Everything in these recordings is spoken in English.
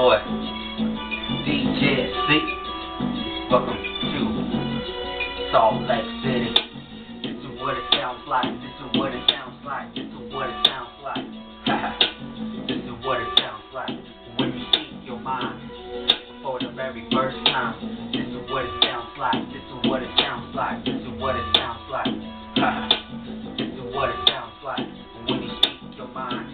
boy, DJ C. Welcome to Salt Lake City. This is what it sounds like. This is what it sounds like. This is what it sounds like. This is what it sounds like when you speak your mind for the very first time. This is what it sounds like. This is what it sounds like. This is what it sounds like. This is what it sounds like when you speak your mind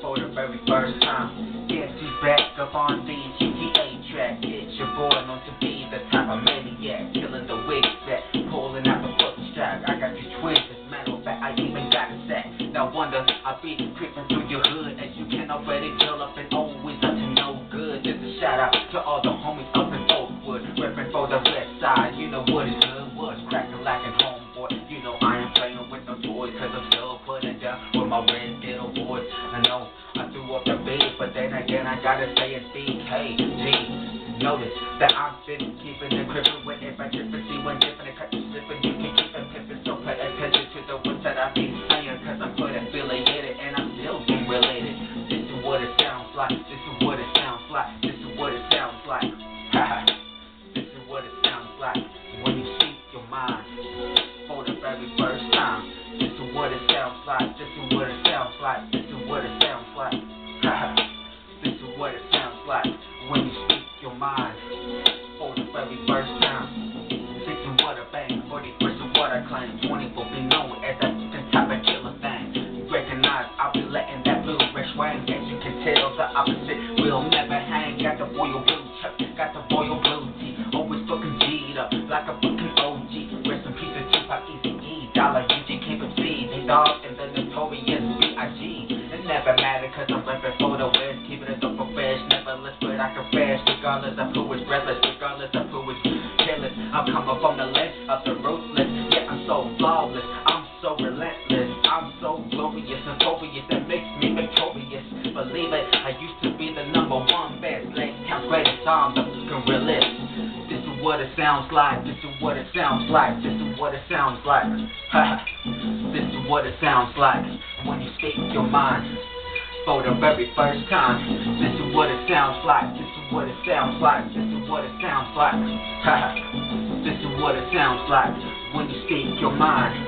for the very first time. Get you back up on the GTA track. It's your boy known to be the type of maniac, killing the wig set, pulling out the fucking strap. I got you twisted, matter of fact, I even got a sack. No wonder I be creeping through your hood, as you can already tell up and always up to no good. Just a shout out to all the homies up in Oakwood, repping for the west side. You know what is good, what's cracking like a homeboy. You know I ain't playing with no toys, cause I'm still putting down with my red ghetto boys. I know I threw up the beat, but then again I gotta say it's BKG. Notice that I'm been keeping it crippin' with if I trip and see when dipping and cut you slipping, you can keep it pippin'. So pay attention to the words that I be saying, cause I'm put affiliated and I'm still game related. This is what it sounds like. This is what it sounds like. This is what it sounds like. This is what it sounds like when you speak your mind for the very first time. This is what it sounds like. This is what it sounds like. This is what it sounds like. This is what it sounds like when you speak your mind for the very first time. This is what I bang, 41st is what I claim. 24 be known as that type of killer thing. Recognize I'll be letting that blue red swing. As you can tell, the opposite will never hang. Got the royal blue chuck, got the royal blue tea. Always fucking G'd up like a fucking OG. Rest in peace to Tupac, Eazy-E, Dollar, UG, KPC, D-Dog, and the notorious B.I.G. It never matter cause I'm reppin' for the West. Keeping it up for fresh, never less, but I can fast. Regardless of who is breathless, regardless of who is careless. I'm coming from the lens of the ruthless. Yeah, I'm so flawless, I'm so relentless, I'm so glorious, notorious, that makes me victorious. Believe it, I used to be the #1 best, Lake Count's greatest, I'm the fucking realist. This is what it sounds like. This is what it sounds like. This is what it sounds like. This is what it sounds like when you speak your mind for the very first time. This is what it sounds like. This is what it sounds like. This is what it sounds like. This is what it sounds like when you speak your mind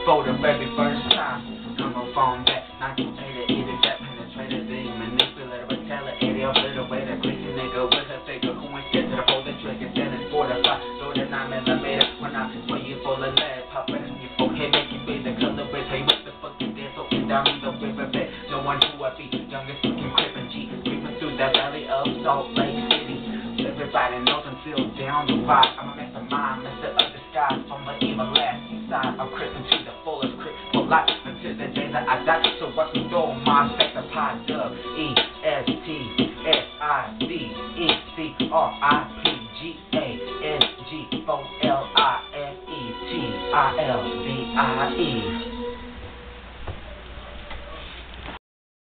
for the very first time. Coming from that 1980, that penetrated, the manipulator, retaliator, obliterator, crazy nigga with a figure who ain't scared to the pull the trigger, standing fortified, throw the 9mm when I swing you full of lead, popping in your forehead, make you feel the color red, tell you what the fuck you did, soaking down in the riverbed. No one who I be, youngest fucking crippin' G, creeping through the valley of Salt Lake City. Everybody knows I'm still down the ride. I'm a mastermind, master of disguise from the everlasting side. I'm crippin' to the fullest, crip for life until the day that I die. So I can throw my effect of high dub, ESTSIDECRIPGANG4LIFETILDIE.